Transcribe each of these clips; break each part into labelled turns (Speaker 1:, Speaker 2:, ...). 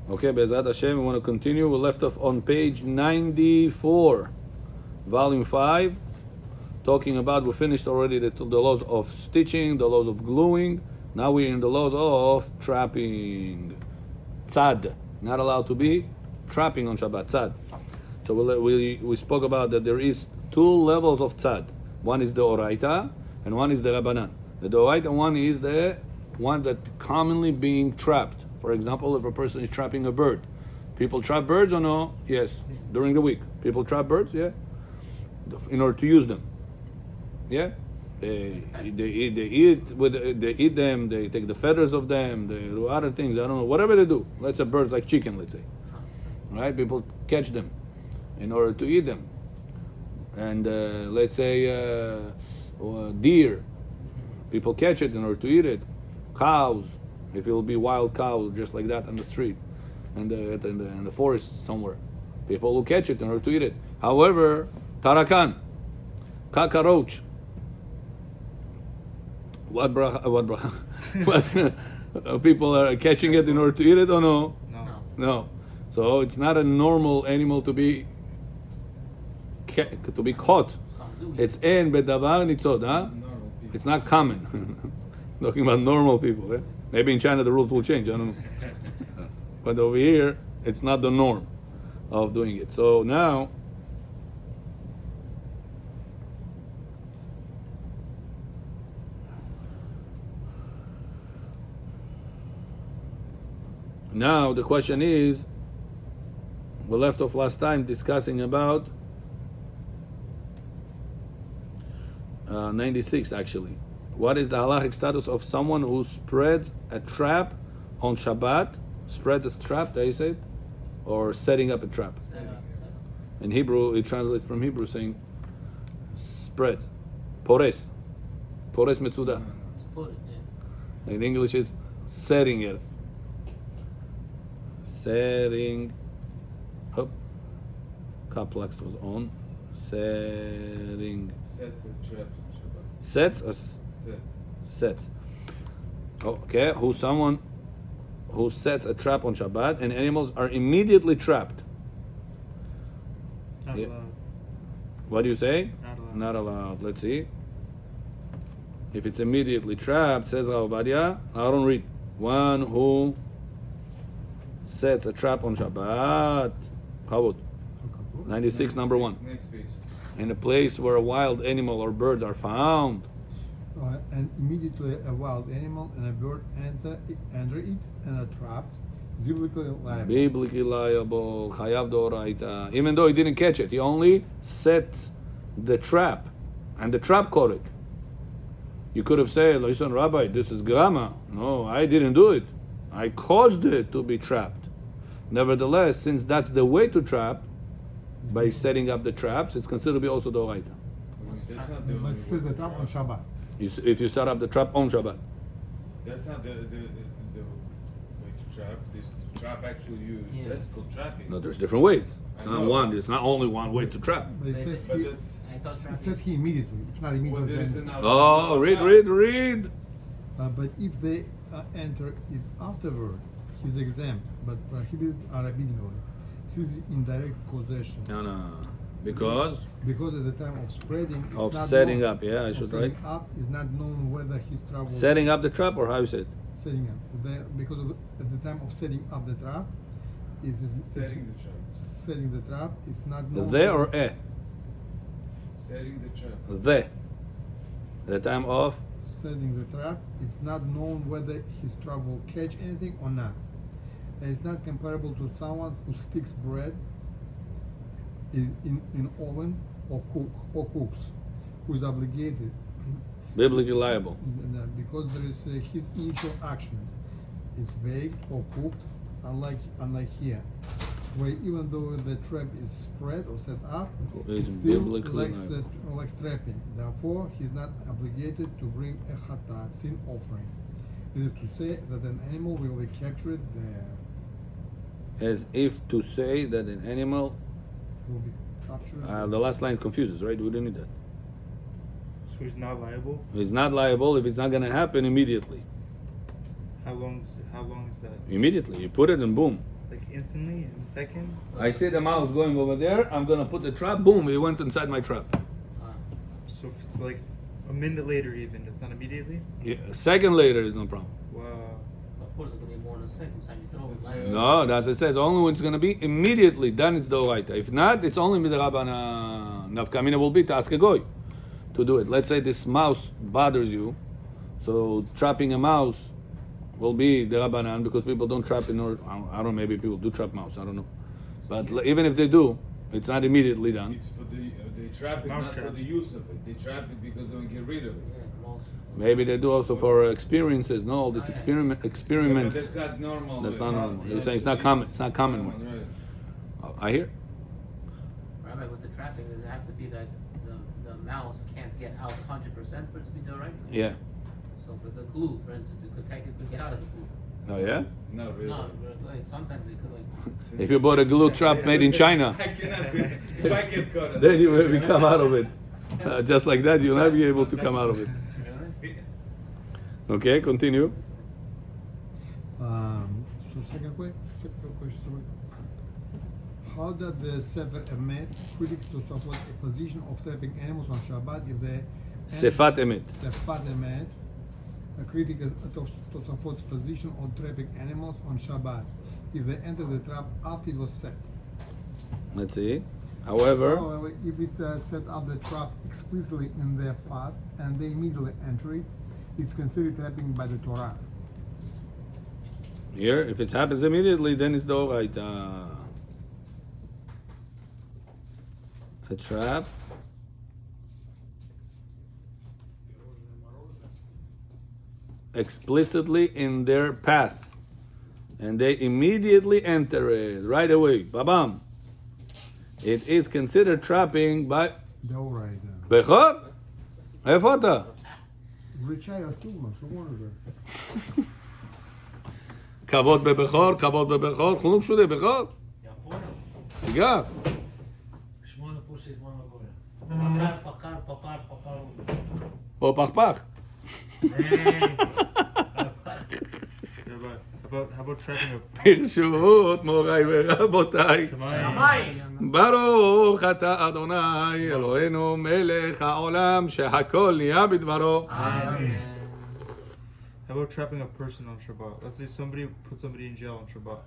Speaker 1: Okay, Be'ezrat Hashem, we want to continue. We left off on page 94, volume 5, talking about, we finished already the laws of stitching, the laws of gluing. Now we're in the laws of trapping. Tzad, not allowed to be trapping on Shabbat, tzad. So we spoke about that there is two levels of tzad. One is the Oraita, and one is the Rabbanan. The Oraita one is the one that commonly being trapped. For example, if a person is trapping a bird. People trap birds or no? Yes. During the week. People trap birds, yeah. In order to use them. Yeah? They eat them, they take the feathers of them, they do other things, I don't know, whatever they do. Let's say birds like chicken, let's say. Right? People catch them in order to eat them. And let's say deer. People catch it in order to eat it. Cows. If it will be wild cow, just like that on the street, and in the forest somewhere, people will catch it in order to eat it. However, tarakan, cockroach, what people are catching it in order to eat it or no? No. So it's not a normal animal to be caught. It's in bedavar nitzod, huh? It's not common. Talking about normal people, eh? Maybe in China the rules will change, I don't know. But over here, it's not the norm of doing it. So now, the question is, we left off last time discussing about 96 actually. What is the halachic status of someone who spreads a trap on Shabbat? Spreads a trap, did you say it? Or setting up a trap? In Hebrew, it translates from Hebrew saying spread. Pores. Pores metzuda. In English, it's setting it. Setting. Hop. Complex was on. Setting.
Speaker 2: Sets as trap on Shabbat.
Speaker 1: Sets as. Sets. Okay, someone who sets a trap on Shabbat and animals are immediately trapped.
Speaker 3: Not allowed.
Speaker 1: What do you say?
Speaker 3: Not allowed.
Speaker 1: Not allowed. Let's see. If it's immediately trapped, says Rav Ovadia, I don't read. One who sets a trap on Shabbat. Chavod. 96, number 1.
Speaker 2: Next page.
Speaker 1: In a place where a wild animal or birds are found.
Speaker 4: And immediately a wild animal and a bird enter it and are trapped, is biblically liable.
Speaker 1: Biblically liable, chayav d'oraita. Even though he didn't catch it, he only set the trap, and the trap caught it. You could have said, listen, Rabbi, this is grama. No, I didn't do it. I caused it to be trapped. Nevertheless, since that's the way to trap, by setting up the traps, it's considered to be also d'oraita.
Speaker 2: That's not the
Speaker 4: But set the trap on Shabbat.
Speaker 1: If you set up the trap on Shabbat.
Speaker 2: That's not the way to trap. This trap actually used. That's called trapping.
Speaker 1: No, there's different ways. It's
Speaker 2: I
Speaker 1: not
Speaker 2: know.
Speaker 1: one. It's not only one way to trap.
Speaker 4: But it says
Speaker 2: But
Speaker 4: he,
Speaker 2: that's
Speaker 4: it says he immediately. It's not
Speaker 2: well,
Speaker 4: immediately.
Speaker 2: there is
Speaker 4: then.
Speaker 2: another.
Speaker 1: Oh, read.
Speaker 4: But if they enter it afterward, he's exempt, but prohibited are rabbinical. This is indirect possession.
Speaker 1: No. Because
Speaker 4: Because at the time of spreading, it's
Speaker 1: of
Speaker 4: not
Speaker 1: setting
Speaker 4: known,
Speaker 1: up, yeah, I
Speaker 4: of
Speaker 1: should
Speaker 4: setting
Speaker 1: write.
Speaker 4: up is not known whether his trap was
Speaker 1: Setting up the trap, or how you say it?
Speaker 4: setting up. Because at the time of setting up the trap, it is
Speaker 2: Setting the trap.
Speaker 4: setting the trap. It's not known.
Speaker 1: The or eh?
Speaker 2: Setting the trap.
Speaker 1: The. At the time of
Speaker 4: setting the trap, it's not known whether his trap will catch anything or not. And it's not comparable to someone who sticks bread in oven or cooks, who is obligated
Speaker 1: biblically liable.
Speaker 4: because there is his initial action. It's baked or cooked, unlike here, where even though the trap is spread or set up,
Speaker 1: It's
Speaker 4: it's still
Speaker 1: biblically
Speaker 4: like
Speaker 1: liable.
Speaker 4: trapping. Therefore, he's not obligated to bring a chatat, sin offering. Is it to say that an animal will be captured there?
Speaker 1: As if to say that an animal.
Speaker 4: Will be captured.
Speaker 1: The last line confuses, right? We don't need that.
Speaker 3: So he's not liable?
Speaker 1: He's not liable if it's not going to happen immediately.
Speaker 3: How long is that?
Speaker 1: Immediately, you put it and boom.
Speaker 3: Like instantly in a second?
Speaker 1: I see the mouse going over there. I'm gonna put the trap. Boom! It went inside my trap.
Speaker 3: So if it's like a minute later, even it's not immediately.
Speaker 1: Yeah, a second later is no problem.
Speaker 3: Wow.
Speaker 5: Of course, it's gonna be more than a second time you throw it. Like,
Speaker 1: No, that's it says. Only when it's gonna be immediately. Then it's the oraita. If not, it's only midrabana. Nafkamina will be to ask a goy to do it. Let's say this mouse bothers you, so trapping a mouse will be the rabbanan because people don't trap in order. I don't know. Maybe people do trap mouse. I don't know. But even if they do, it's not immediately done.
Speaker 2: It's for the they trap it
Speaker 3: Mouse
Speaker 2: not for
Speaker 3: traps.
Speaker 2: the use of it. They trap it because they want to get rid of it.
Speaker 5: yeah, most.
Speaker 1: Maybe they do also for experiences. No, all these
Speaker 5: Yeah.
Speaker 2: Yeah, but
Speaker 1: experiments.
Speaker 2: that's not normal.
Speaker 1: That's not normal. You're saying it's not common. It's not common.
Speaker 2: Right.
Speaker 1: I hear.
Speaker 5: Rabbi, with the trapping, does it have to be that the mouse can't get out 100% for it to be the right?
Speaker 1: Yeah.
Speaker 5: So for the glue, for instance, it could technically get out of the glue.
Speaker 1: Oh yeah.
Speaker 2: Not really.
Speaker 5: No, like sometimes it could like.
Speaker 1: If you bought a glue trap made in China,
Speaker 2: I cannot be, if I get caught.
Speaker 1: then you will come out of it. Just like that, you'll not be able to come out of it.
Speaker 5: Really?
Speaker 1: Okay, continue.
Speaker 4: So second question. How does the Sefer Emet critics to support a position of trapping animals on Shabbat if the
Speaker 1: Sefat emet.
Speaker 4: Sefat Emet, a critic to support position on trapping animals on Shabbat if they enter the trap after it was set.
Speaker 1: Let's see. However,
Speaker 4: However, if it set up the trap explicitly in their path and they immediately enter it, it's considered trapping by the Torah.
Speaker 1: here, if it happens immediately, then it's the oraita. A trap. Explicitly in their path, and they immediately enter it right away. Babam. It is considered trapping by
Speaker 4: Deoraita.
Speaker 1: Bechor. איפה אתה?
Speaker 4: Rechai Atuma, so one of them.
Speaker 1: כבוד בבכור, כבוד בבכור, חונוק שודי בכור. תיגע.
Speaker 6: שמונה פושט, שמונה גורם. פקר, פקר, פקר.
Speaker 1: או פחפח.
Speaker 3: How about trapping a
Speaker 1: ברשות מוריי ורבותיי.
Speaker 3: Shamayim?
Speaker 1: ברוך אתה אדוני אלוהינו מלך העולם שהכל נהיה בדברו.
Speaker 3: How about trapping a person on Shabbat? Let's say somebody put somebody in jail on Shabbat.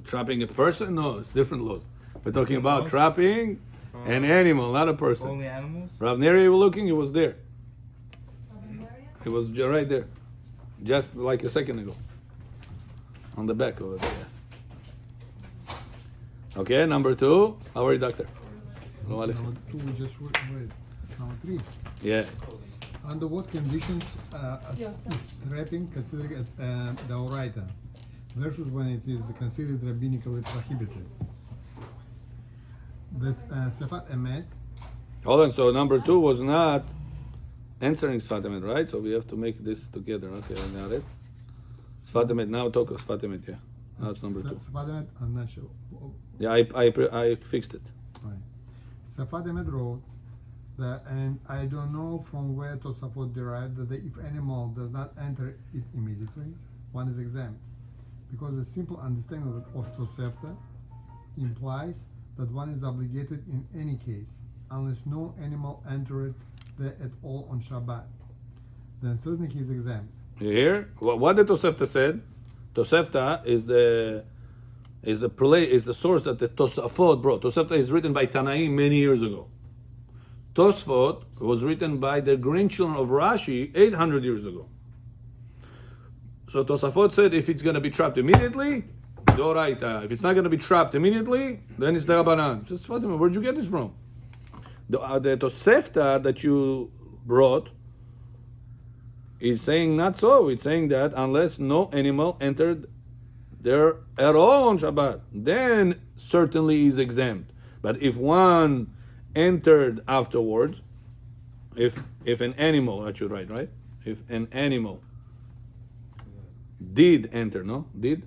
Speaker 1: Trapping a person? No, it's different laws. We're talking about
Speaker 3: Laws?
Speaker 1: trapping an animal, not a person.
Speaker 3: Only animals?
Speaker 1: Rav Neri, you were looking, he was there. He was right there. Just like a second ago. On the back over there. Okay, number 2. How are you, doctor? Hello, Alex.
Speaker 4: Number 2 we just read. Number 3.
Speaker 1: Yeah.
Speaker 4: Under what conditions is trapping considered the oraita versus when it is considered rabbinically prohibited? This Sefat Emet,
Speaker 1: Hold on, so number 2 was not answering Sfat Emet, right? So we have to make this together. Okay, I got it. Sfat Emet, now talk of Sfat Emet, yeah. Now it's number 2.
Speaker 4: Sefat Emet, I'm not sure.
Speaker 1: Yeah, I fixed it.
Speaker 4: Right. Sefat Emet wrote that, and I don't know from where Tosafot derived that if animal does not enter it immediately, one is exempt. Because the simple understanding of Tosefta implies that one is obligated in any case, unless no animal entered there at all on Shabbat. Then certainly he is exempt.
Speaker 1: You hear? What the Tosefta said? Tosefta is the source that the Tosafot brought. Tosefta is written by Tanaim many years ago. Tosfot was written by the grandchildren of Rashi 800 years ago. So Tosafot said if it's going to be trapped immediately, Doraita. If it's not going to be trapped immediately, then it's the Rabbanan. Just Fatima, where'd you get this from? The Tosefta that you brought is saying not so. It's saying that unless no animal entered there at all on Shabbat, then certainly is exempt. But if one entered afterwards, if an animal, I should write, right? If an animal did enter, no? Did?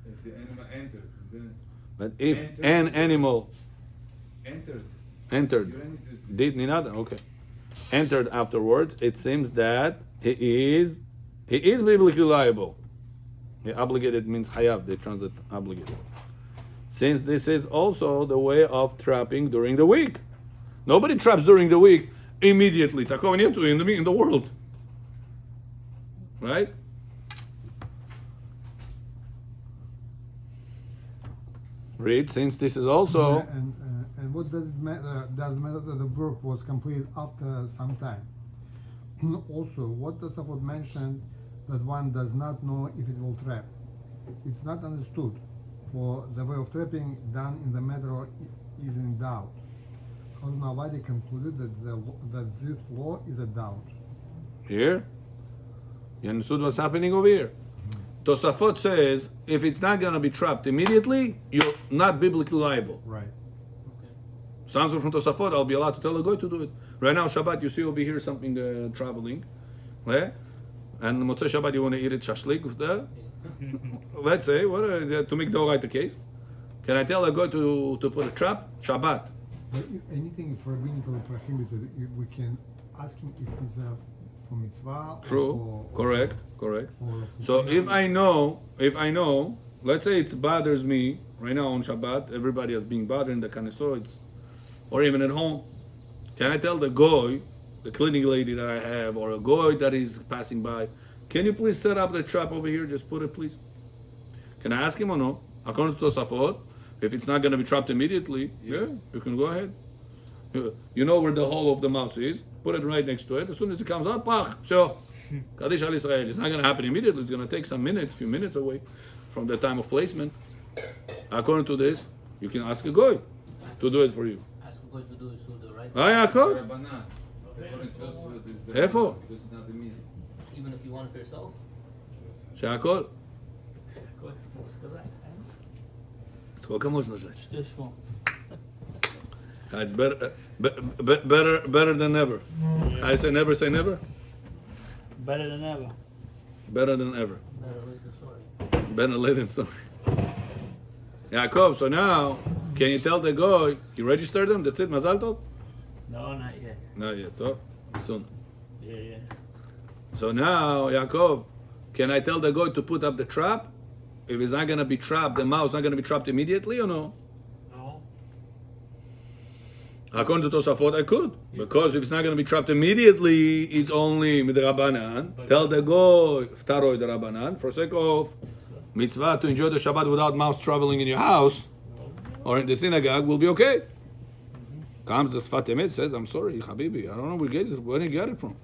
Speaker 2: If the animal entered, then
Speaker 1: But if
Speaker 2: Entered
Speaker 1: an
Speaker 2: is-
Speaker 1: animal
Speaker 2: entered.
Speaker 1: entered,
Speaker 2: You don't need to-
Speaker 1: did nada, okay. Entered afterwards, it seems that he is biblically liable. Yeah, obligated means hayav. They translate obligated. Since this is also the way of trapping during the week. Nobody traps during the week immediately. Такого нету in the world. Right? Read, since this is also...
Speaker 4: And what does it matter? Does it matter that the work was completed after some time? Also, what does Safot mention that one does not know if it will trap? It's not understood, for the way of trapping done in the matter is in doubt. Because nobody concluded that this law is a doubt.
Speaker 1: Here? You understood what's happening over here? Tosafot says, if it's not going to be trapped immediately, you're not biblically liable.
Speaker 4: Right.
Speaker 1: Sounds from Tosafot, I'll be allowed to tell a guy to do it. Right now, Shabbat, you see over here something traveling. Yeah? And Motzei Shabbat, you want to eat it shashlik with that? Let's say, to make the right case. Can I tell a guy to put a trap? Shabbat.
Speaker 4: But if anything rabbinically prohibited, we can ask him if it's for mitzvah.
Speaker 1: True. Correct.
Speaker 4: Or
Speaker 1: So if I know, let's say it bothers me right now on Shabbat, everybody is being bothered in the Knesset, or even at home. Can I tell the goy, the cleaning lady that I have, or a goy that is passing by, can you please set up the trap over here? Just put it, please. Can I ask him or no? According to Tosafot, if it's not going to be trapped immediately, yes, yeah, you can go ahead. You know where the hole of the mouse is. Put it right next to it. As soon as it comes out, pach, so Kaddish al Israel. It's not going to happen immediately. It's going to take some minutes, few minutes away from the time of placement. According to this, you can ask a goy to do it for you.
Speaker 5: Ask a goy to do it through the right.
Speaker 1: Yaakov.
Speaker 2: Rabbanan. According to us, it's the
Speaker 1: Efo.
Speaker 2: because it's not immediate.
Speaker 5: Even if you want it for yourself.
Speaker 1: Шакол.
Speaker 6: Мог сказать.
Speaker 1: Сколько можно ждать?
Speaker 6: Что еще?
Speaker 1: It's better than never. I say never.
Speaker 6: Better than ever.
Speaker 1: Better than ever.
Speaker 5: Better late than sorry.
Speaker 1: Better late than sorry. Yaakov, so now, can you tell the guy, you registered them? That's it, Mazal Tov?
Speaker 6: No, not yet.
Speaker 1: Not yet, Tov. Soon.
Speaker 6: Yeah.
Speaker 1: So now, Yaakov, can I tell the guy to put up the trap? If it's not going to be trapped, the mouse not going to be trapped immediately or no?
Speaker 6: No.
Speaker 1: According to Tosafot, I could. Because if it's not going to be trapped immediately, it's only midrabanan. Tell the guy, v'taroi derabanan, for sake of mitzvah to enjoy the Shabbat without mouse traveling in your house or in the synagogue will be okay. Comes the Sfat Emet, says, I'm sorry, Habibi, I don't know where you get it from.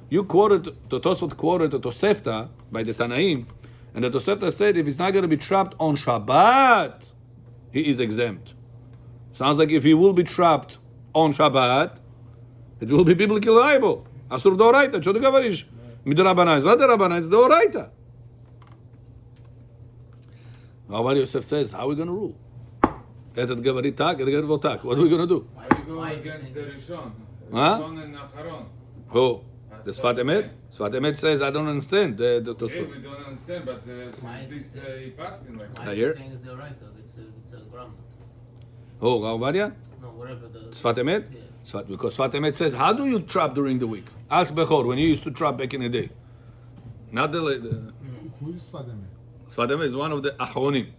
Speaker 1: You quoted, the Tosfot quoted the Tosefta by the Tanaim, and the Tosefta said if it's not going to be trapped on Shabbat, he is exempt. Sounds like if he will be trapped on Shabbat, it will be biblically liable. Asur d'oraita, что ты говоришь? Midrabanan, it's not d'rabanan, it's d'oraita. Rabbi Yosef says, how are we going to rule? Этот говорит так, этот говорит вот так. What are we going to do?
Speaker 2: Why you go against the Rishon?
Speaker 1: Huh?
Speaker 2: Rishon and Acharon.
Speaker 1: Who? The Sfat Emet? Sfat Emet says, I don't understand.
Speaker 2: Okay, we don't understand, but this he passed in like
Speaker 5: Why is
Speaker 1: here?
Speaker 5: he saying it's the right? It's a ground.
Speaker 1: Who? Rabbi?
Speaker 5: No, whatever the.
Speaker 1: Sfat Emet?
Speaker 5: Yeah.
Speaker 1: Because Sfat Emet says, how do you trap during the week? Ask Bechor, when you used to trap back in the day. Not the
Speaker 4: Who is Sfat Emet?
Speaker 1: Sfat Emet is one of the Achronim.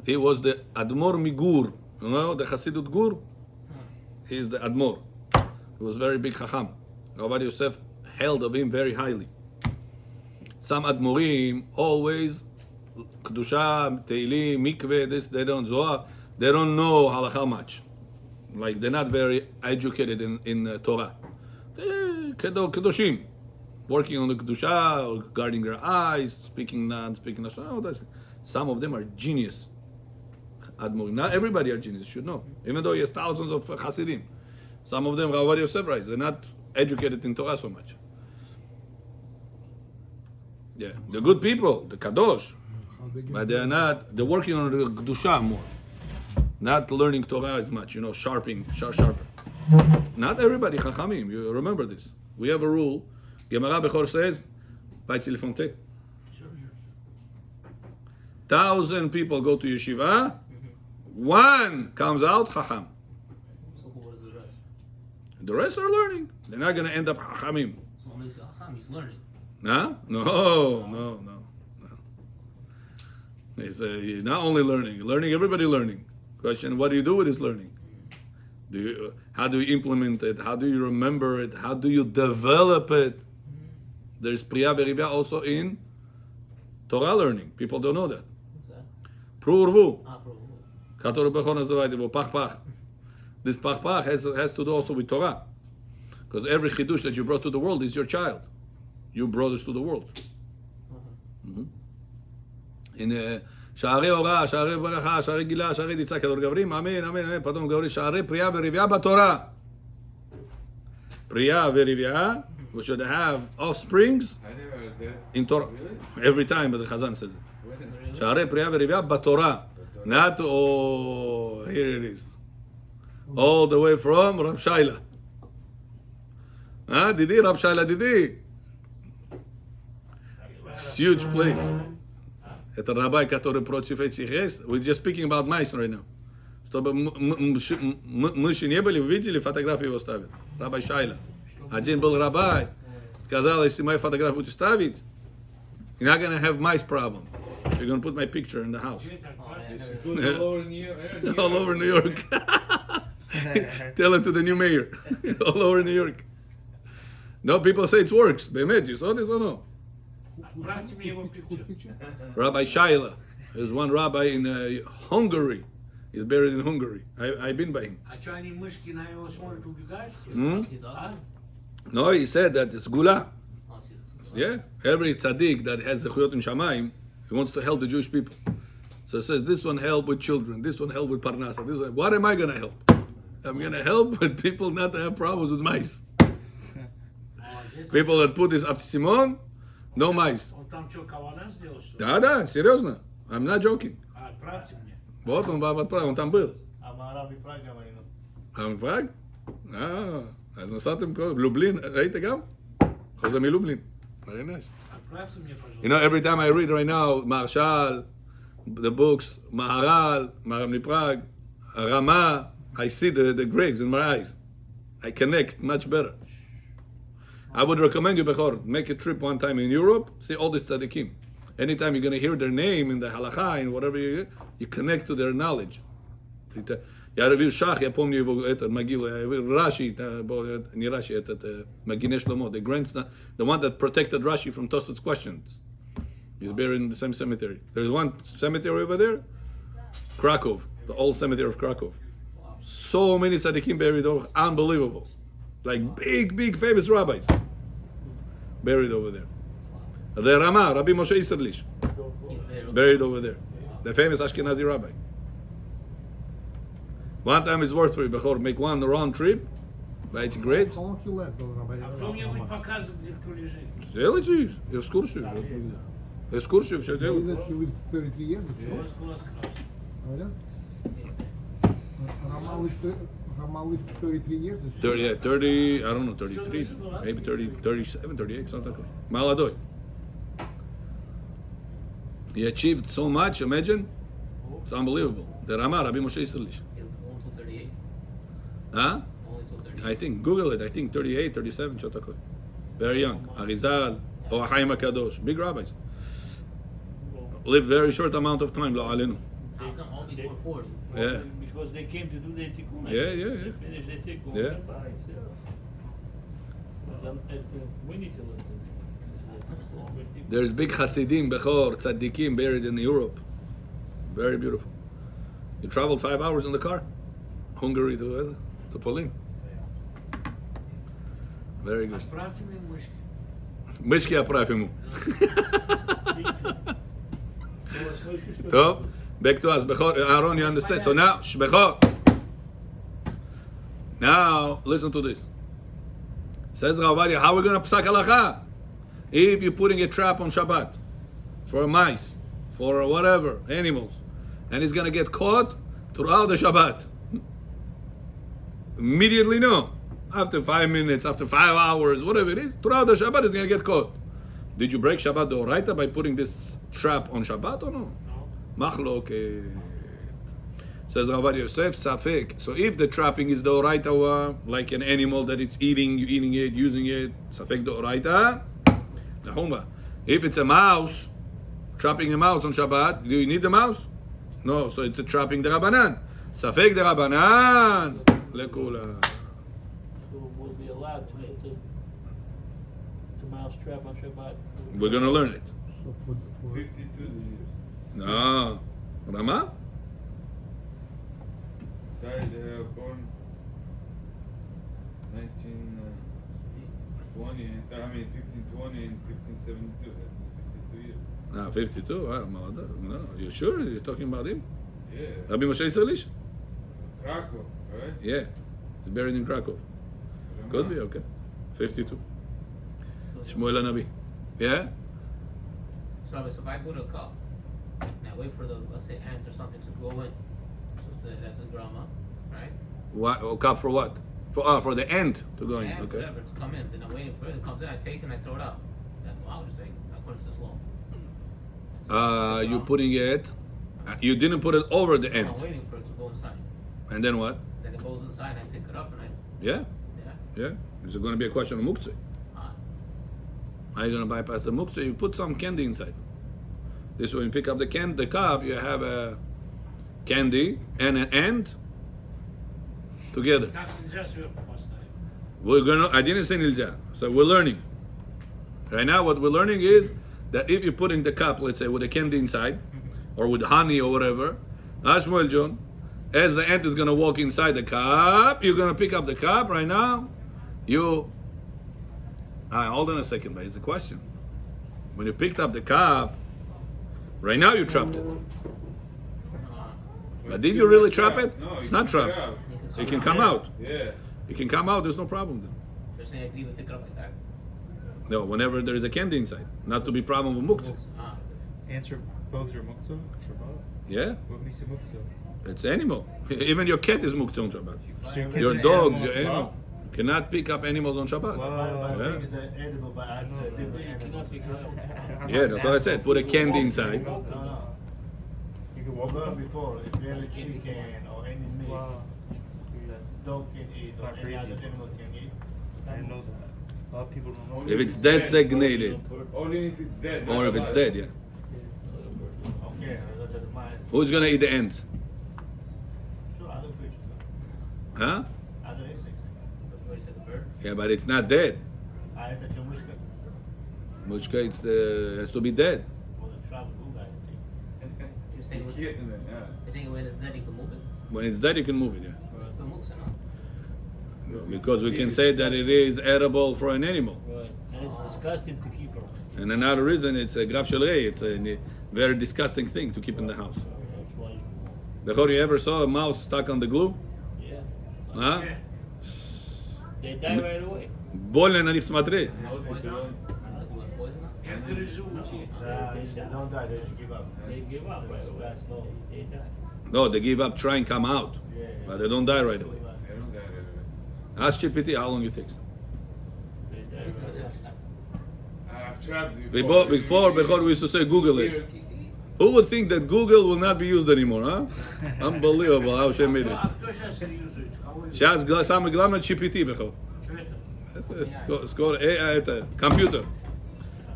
Speaker 1: He was the Admor Migur. You know, the Hasidut Gur? He is the Admor. He was very big Chacham. Rabbi Yosef held of him very highly. Some Admorim always Kedusha, Teilim, Mikveh, this, they don't Zohar, they don't know Halakha much. Like they're not very educated in Torah. They're Kedoshim, working on the Kedusha, or guarding their eyes, speaking Lashon. Some of them are genius. Admorim. Not everybody are genius, you should know. Even though he has thousands of Hasidim. Some of them, Rabbi Yosef writes, they're not educated in Torah so much. Yeah, the good people, the Kadosh,
Speaker 4: How they get
Speaker 1: but they're not, they're working on the Kedusha more. Not learning Torah as much, sharper. Not everybody, Chachamim, you remember this. We have a rule, Gemara Bechor says, Bait Telefonte. 1,000 people go to yeshiva, one comes out Chacham.
Speaker 5: So who are the rest?
Speaker 1: The rest are learning. They're not going to end up Chachamim.
Speaker 5: So what makes it Chacham? He's learning.
Speaker 1: No. It's not only learning, everybody learning. Question, what do you do with this learning? How do you implement it? How do you remember it? How do you develop it? There's Priya Verivya also in Torah learning. People don't know that.
Speaker 5: What's that?
Speaker 1: Prurvu.
Speaker 5: Prove.
Speaker 1: Который Бechor называет его Pach. This Pach has to do also with Torah. Because every Chidush that you brought to the world is your child. You brought us to the world. In שערי הוראה, שערי ברכה, שערי גילה, שערי דיצה, כדור גברים, אמן, אמן, אמן, פתאום גברי, שערי פריאה ורבייה בתורה. פריאה ורבייה, we should have offsprings
Speaker 2: I never heard that.
Speaker 1: in Torah.
Speaker 2: Really?
Speaker 1: Every time, but the Chazan says it. שערי פריאה ורבייה בתורה. Not, oh, here it is. All the way from Rab Shaila. Didi, Rab Shaila, Didi. It's a huge place. Это рабай, который против этих есть. We're just speaking about mice right now. Чтобы мыши не были, вы видели, фотографии его ставят. Рабай Шайла. Один был рабай. Сказал, если мою фотографию будете ставить, you're not going to have mice problem. You're going to put my picture in the house.
Speaker 2: Good all over New York.
Speaker 1: All over New York. Tell it to the new mayor. All over New York. No, people say it works. באמת, you saw this or no?
Speaker 6: Отправьте мне его picture.
Speaker 1: Rabbi Shaila. There's one rabbi in Hungary. He's buried in Hungary. I've been by him.
Speaker 6: А что они мышки на него смотрят, убегают, что ли?
Speaker 5: He's ugly?
Speaker 1: No, he said that it's gula.
Speaker 5: Oh, see,
Speaker 1: Yeah, every tzaddik that has zechuyot in Shamayim, he wants to help the Jewish people. So it says this one help with children, this one help with parnasa. This one, what am I going to help? I'm going to help with people not to have problems with mice. People that put this after Simon, no mice.
Speaker 6: Он там что, кавана сделал, что ли?
Speaker 1: Да, серьезно. I'm not joking.
Speaker 6: Отправьте мне.
Speaker 1: Вот он вам отправил, он там был.
Speaker 3: А Мараби Прага войну.
Speaker 1: גם פראג? אז נסעתם כל... לובלין, ראית גם? חוזר מלובלין. Very nice.
Speaker 6: Отправьте мне,
Speaker 1: You
Speaker 6: пожалуйста.
Speaker 1: know, every time I read right now, Marshall, the books, Maharal, Maram Prague, Rama, I see the Greeks in my eyes. I connect much better. I would recommend you, Bechor, make a trip one time in Europe, see all these tzaddikim. Anytime you're going to hear their name in the halakha and whatever you connect to their knowledge. Я ревил Шах, я помню его, этот могилу, я ревил Раши, не Раши, этот Магине Шломо, the grandson, the one that protected Rashi from Tosaf's questions. He's buried in the same cemetery. There's one cemetery over there, Krakow, the old cemetery of Krakow. So many tzaddikim buried over, unbelievable. Like big famous rabbis buried over there. The Rama, Rabbi Moshe Isterlich,
Speaker 5: He's there.
Speaker 1: buried over there. The famous Ashkenazi rabbi. One time it's worth for you, Bechor, make one round trip, but it's great.
Speaker 4: How long he left, Rabbi?
Speaker 6: А кто мне будет показывать, где кто лежит?
Speaker 1: Сделайте экскурсию. Экскурсию все
Speaker 4: Is
Speaker 1: делают.
Speaker 4: that he lived 33 years or so?
Speaker 6: Глаз красный.
Speaker 4: Oh, yeah? Rama lived 33 years or so?
Speaker 1: 30, yeah, 30, I don't know, 33, maybe 30, 37, 38, something like that. Молодой. He achieved so much, imagine. It's unbelievable. The Rama, Rabbi Moshe Isterlich.
Speaker 5: Only till 38.
Speaker 1: Huh?
Speaker 5: Only till 38.
Speaker 1: I think, Google it, I think 38, 37, Chotakot. Very young. Arizal, or Chaim HaKadosh, big rabbis. Lived very short amount of time, Lo Alenu.
Speaker 5: How come only before 40?
Speaker 1: Yeah.
Speaker 7: Because they came to do their tikkun.
Speaker 1: Yeah.
Speaker 7: They finished their tikkun.
Speaker 1: Yeah.
Speaker 7: Bye. We need to learn something.
Speaker 1: There's big Hasidim, Bechor, Tzaddikim buried in Europe. Very beautiful. You traveled 5 hours in the car, Hungary to Poland. Very good.
Speaker 6: Отправьте мне мышки.
Speaker 1: Мышки отправь ему.
Speaker 7: There was no issue.
Speaker 1: טוב, back to us. Bechor, Aaron, you understand? So now, Bechor. Now, listen to this. Says Rav Ovadia, how are we going to psak halacha? If you're putting a trap on Shabbat for mice, for whatever, animals, and it's going to get caught throughout the Shabbat. Immediately, no. After 5 minutes, after 5 hours, whatever it is, throughout the Shabbat, it's going to get caught. Did you break Shabbat D'oraita by putting this trap on Shabbat or no? Machloket. Says Rav Ovadia Yosef, Safek. So if the trapping is D'oraita, like an animal that it's eating, you eating it, using it, Safek D'oraita, Nahuma. If it's a mouse, trapping a mouse on Shabbat. Do you need the mouse? No, so it's a trapping derabanan. Safek derabanan lekula.
Speaker 7: So we'll be allowed to put the mouse trap on Shabbat.
Speaker 1: We're gonna learn it.
Speaker 4: So for
Speaker 2: 52 years.
Speaker 1: No, Rama.
Speaker 2: Died, born 1920, 1520 and 1572. That's 52 years.
Speaker 1: No, 52. No, you sure? You're talking about him?
Speaker 2: Yeah.
Speaker 1: Rabbi Moshe Israelish?
Speaker 2: Krakow, right?
Speaker 1: Yeah, he's buried in Krakow. Could be, okay. 52. Shmuel HaNavi. Yeah?
Speaker 5: So if I put a cup and I wait for the, let's say, ant or something to go in, so that's a grama, right?
Speaker 1: What? Oh, cup for what? For the end to go in.
Speaker 5: Ant,
Speaker 1: Okay.
Speaker 5: whatever, to come in. Then I'm waiting for it. It comes in, I take it and I throw it out. That's what I was saying, according to this law.
Speaker 1: You putting it. You didn't put it over the end.
Speaker 5: I'm waiting for it to go inside.
Speaker 1: And then what?
Speaker 5: Then it goes inside and I pick it up and I,
Speaker 1: Yeah,
Speaker 5: yeah.
Speaker 1: yeah. This is going to be a question of muktzah.
Speaker 5: Ah,
Speaker 1: How are you going to bypass the muktzah? You put some candy inside. This way, when you pick up the cup, you have a candy and an ant together.
Speaker 6: That's just your first time.
Speaker 1: We're gonna. I didn't say nilja. So we're learning. Right now, what we're learning is that if you're putting the cup, let's say, with a candy inside, or with honey or whatever, Ashmuel John, as the ant is gonna walk inside the cup, you're gonna pick up the cup. Right now, you. Hold on a second, but it's a question. When you picked up the cup, right now you trapped it. But did you really trap it?
Speaker 2: No,
Speaker 1: It's
Speaker 2: you
Speaker 1: not
Speaker 2: can
Speaker 1: trapped.
Speaker 2: get out.
Speaker 1: It can come out.
Speaker 2: Yeah.
Speaker 1: It can come out. There's no problem then.
Speaker 5: you're saying I can even pick it up like that?
Speaker 1: No, whenever there is a candy inside, not to be problem with muktzah.
Speaker 5: Ah,
Speaker 3: Answer both your muktzah, Shabbat.
Speaker 1: Yeah,
Speaker 3: What makes it muktzah?
Speaker 1: it's animal. Even your cat is muktzah on Shabbat.
Speaker 3: So your cat's
Speaker 1: Your
Speaker 3: an
Speaker 1: dogs,
Speaker 3: animal
Speaker 1: your
Speaker 3: on
Speaker 1: animal.
Speaker 3: Shabbat?
Speaker 1: You cannot pick up animals on Shabbat.
Speaker 3: Wow.
Speaker 1: Yeah.
Speaker 6: Things that edible, but I know
Speaker 7: You cannot pick it up.
Speaker 1: Yeah, that's what I said. Put a candy inside.
Speaker 6: No. You can walk around before. If you have a chicken or any meat, dog can eat or
Speaker 3: Not
Speaker 6: any other
Speaker 3: crazy.
Speaker 6: animal can eat.
Speaker 3: I didn't know that. A lot of people don't know.
Speaker 1: If it's designated,
Speaker 2: Only if it's dead.
Speaker 1: or
Speaker 2: not
Speaker 1: if it's
Speaker 2: alive.
Speaker 1: dead, yeah.
Speaker 6: Okay, that doesn't mind.
Speaker 1: Who's gonna eat the ants?
Speaker 6: Sure, other creatures,
Speaker 1: Huh?
Speaker 6: other insects.
Speaker 5: what you said, the bird?
Speaker 1: Yeah, but it's not dead.
Speaker 6: I ate the chamushka
Speaker 1: Mushka, it's has to be dead.
Speaker 6: or the trap blue guy, I think.
Speaker 5: You're saying,
Speaker 2: You can't do that, yeah.
Speaker 5: you're saying when it's dead, you can move it?
Speaker 1: When it's dead, you can move it. Yeah.
Speaker 5: It's still moves, no?
Speaker 1: Because we can say that it is edible for an animal.
Speaker 7: Right. And it's disgusting to keep around.
Speaker 1: And another reason, it's a graf shel rei. It's a very disgusting thing to keep in the house.
Speaker 7: That's why.
Speaker 1: Before you ever saw a mouse stuck on the glue?
Speaker 7: Yeah.
Speaker 1: Huh?
Speaker 7: They die right away.
Speaker 1: Больно на них смотреть.
Speaker 2: No, they don't.
Speaker 5: I don't think it was poison.
Speaker 6: They don't die, they just give up.
Speaker 7: They give up right away.
Speaker 6: That's no.
Speaker 7: They die.
Speaker 1: No, they give up, try and come out.
Speaker 6: Yeah.
Speaker 1: But they don't die right away.
Speaker 2: They don't die right away.
Speaker 1: Ask GPT how long it takes.
Speaker 7: They die right away.
Speaker 2: I've trapped before.
Speaker 1: Before we used to say Google it. Who would think that Google will not be used anymore, huh? Unbelievable how she made it.
Speaker 6: А кто сейчас юзает? Кого юзает?
Speaker 1: Сейчас самое главное GPT, бехо.
Speaker 6: Что это?
Speaker 1: Скоро, это, компьютер.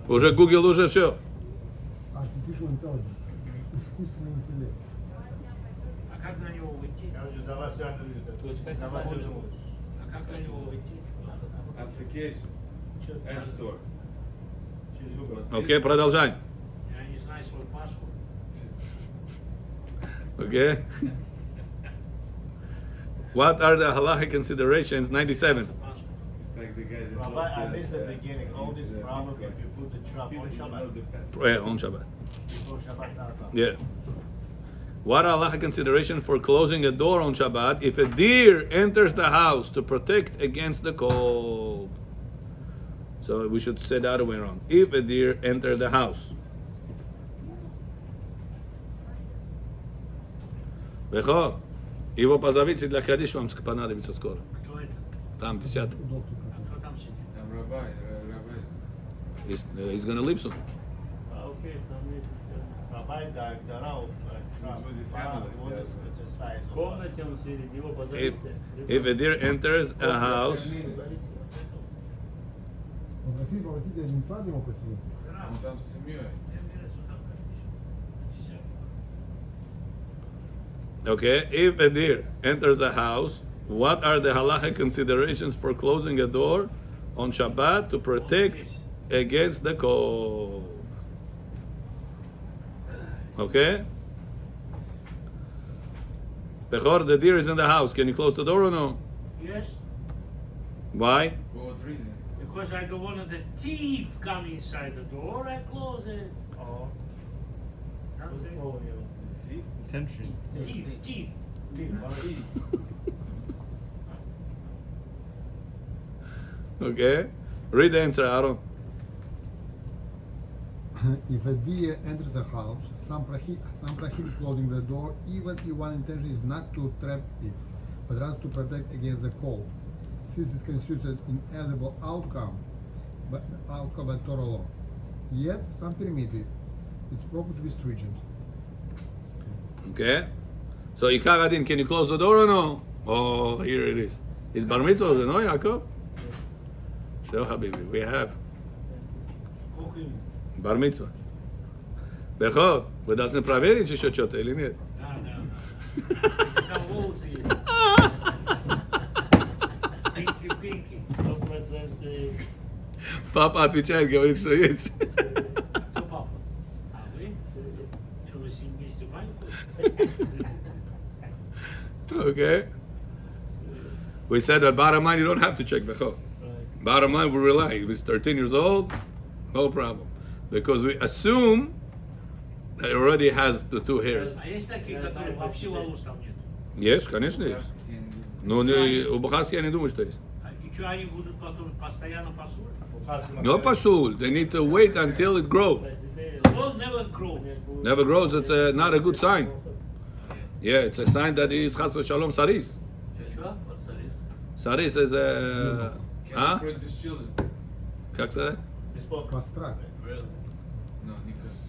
Speaker 1: Уже Google уже все.
Speaker 4: artificial intelligence, искусственный интеллект.
Speaker 6: А как на него выйти? Я уже за вас я
Speaker 7: сказать,
Speaker 6: за вас
Speaker 7: можно.
Speaker 6: уже можешь. А как на него выйти?
Speaker 2: Application. App Store.
Speaker 6: Через Google.
Speaker 1: Окей, продолжай.
Speaker 6: Я не знаю свой паспорт.
Speaker 1: Okay. What are the halachic considerations? 97.
Speaker 2: It's like the guy that
Speaker 6: Rabbi,
Speaker 2: lost
Speaker 6: I missed the beginning. All this problem if you put the trap on Shabbat.
Speaker 1: On Shabbat.
Speaker 6: Before Shabbat Zarata.
Speaker 1: Yeah. What are halachic consideration for closing a door on Shabbat if a deer enters the house to protect against the cold? So we should say the other way around. If a deer enters the house. Бехо, его позовите для Кадиш, вам понадобится скоро.
Speaker 6: Кто это?
Speaker 1: Там, 10.
Speaker 6: А кто там сидит?
Speaker 2: I'm Rabbi.
Speaker 1: He's gonna leave soon.
Speaker 7: Ah, okay, там есть.
Speaker 6: Rabbi, ההגדרה of trap.
Speaker 2: with the family,
Speaker 6: What is
Speaker 2: yeah.
Speaker 6: the size
Speaker 7: В
Speaker 6: of
Speaker 7: комнате он сидит, его
Speaker 1: If,
Speaker 7: позовите.
Speaker 1: if a deer enters a house,
Speaker 4: Попросите, я не сам его поселил.
Speaker 2: Он там с семьей.
Speaker 1: Okay, if a deer enters a house, what are the halachic considerations for closing a door on Shabbat to protect against the cold? Okay? Bechor, the deer is in the house. Can you close the door or no?
Speaker 8: Yes,
Speaker 1: Why?
Speaker 2: For what reason?
Speaker 8: because I don't want the thief come inside the door, I close it.
Speaker 6: Oh,
Speaker 8: That's it.
Speaker 6: oh, yeah.
Speaker 2: See?
Speaker 3: Intention.
Speaker 8: Thief.
Speaker 1: Okay? Read the answer, Aaron.
Speaker 4: If a deer enters a house, some prohibit closing the door, even if one intention is not to trap it, but rather to protect against the cold. Since it constitutes an inedible outcome by Torah law. Yet some permit it. It's proper to be stringent.
Speaker 1: Okay? So, Ikar Adin, can you close the door or no? Oh, here it is. It's Bar Mitzvah, no, Yaakov? So, Habibi, we have
Speaker 8: Cooking.
Speaker 1: Bar Mitzvah. Bechor, вы должны проверить еще что-то или нет?
Speaker 8: No. Там волосы есть. Pinky.
Speaker 1: Папа отвечает, говорит, что есть.
Speaker 8: Кто папа? А вы? Что, вы с ним вместе в баньку?
Speaker 1: Okay? We said that bottom line, you don't have to check Bechor. Bottom line, we rely. If he's 13 years old, no problem. Because we assume that he already has the two hairs.
Speaker 8: А есть такие, которые вообще волос там нет?
Speaker 1: Есть, конечно, есть. Но у Бухарски я не думаю, что есть.
Speaker 8: И что, они будут потом постоянно пасуть?
Speaker 1: No pasul. They need to wait until it grows.
Speaker 8: Он never grows.
Speaker 1: Never grows, it's not a good sign. Yeah, it's a sign that he is chas v'shalom saris.
Speaker 5: Что? What's that is?
Speaker 1: Saris is a...
Speaker 2: Can
Speaker 1: Huh?
Speaker 2: you produce children?
Speaker 1: Как сказать?
Speaker 4: Castrate.
Speaker 5: Really?
Speaker 2: No, because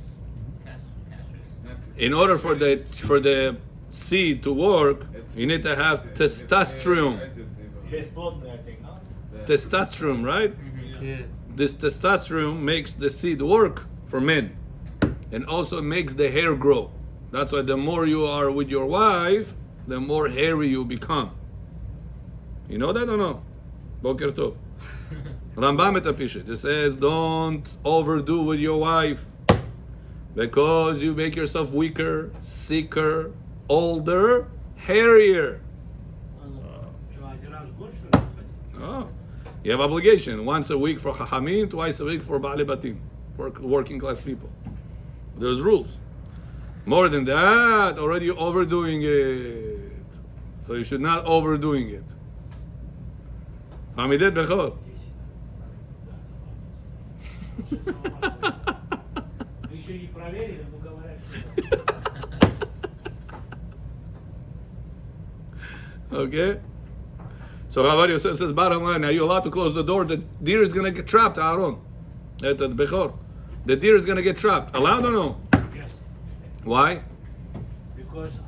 Speaker 5: Castrated.
Speaker 2: it's not.
Speaker 1: In order for the seed to work, you need to have testosterone.
Speaker 6: Bespotne, I think, no?
Speaker 1: Testosterone, right?
Speaker 3: Yeah.
Speaker 1: This testosterone makes the seed work for men, and also makes the hair grow. That's why the more you are with your wife, the more hairy you become. You know that or no? Boker Tov. Rambam это пишет. It says, don't overdo with your wife, because you make yourself weaker, sicker, older, hairier.
Speaker 8: Что, один раз в год, что ли?
Speaker 1: Oh. You have obligation once a week for Chachamim, twice a week for Ba'alei Batim, for working class people. There's rules. More than that, already you're overdoing it. So you should not overdoing it. Hamidет Bechor.
Speaker 8: Мы еще не проверили, но говорят, что...
Speaker 1: Okay? So Rav Yosef says, bottom line, are you allowed to close the door? The deer is going to get trapped, Aaron. At the Bechor. The deer is going to get trapped. Allowed or no?
Speaker 8: Yes.
Speaker 1: Why?
Speaker 8: Because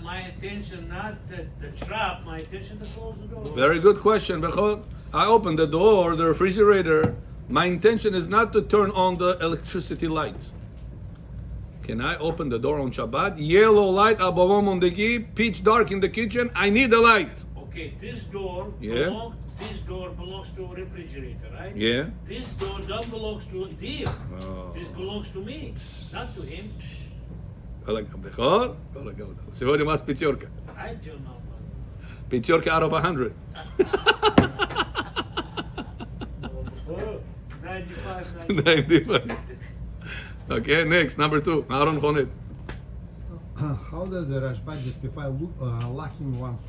Speaker 8: my intention not the trap, my intention to close the door.
Speaker 1: Very good question, Bechor. I opened the door, the refrigerator. My intention is not to turn on the electricity light. Can I open the door on Shabbat? Yellow light, abavom on the gi, pitch dark in the kitchen. I need the light.
Speaker 8: Okay, this door
Speaker 1: Yeah.
Speaker 8: this door belongs to a refrigerator, right?
Speaker 1: Yeah.
Speaker 8: This door doesn't belongs to deer.
Speaker 1: Oh.
Speaker 8: This belongs to me, not to him.
Speaker 1: Bechor? Сегодня у вас пятерка.
Speaker 8: I don't know.
Speaker 1: Пятерка out of 100.
Speaker 8: 95,
Speaker 1: 95. Okay, next, number 2. Aaron Chonet.
Speaker 4: How does the Rashba justify locking one's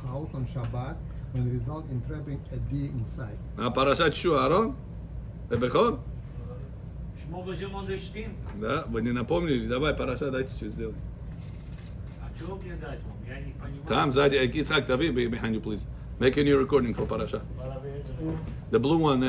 Speaker 4: house on Shabbat when result in trapping a deer inside?
Speaker 1: Парашат Шу, Аарон? Бехор?
Speaker 8: Шмо базимон лештин.
Speaker 1: Да, вы не напомнили? Давай, Парашат, дайте что сделать.
Speaker 8: А чего мне дать вам? Я не понимаю.
Speaker 1: Там, сзади, Ицхак, Тави, behind you, please. Make a new recording for Parasha.
Speaker 6: Para ver.
Speaker 1: The blue one,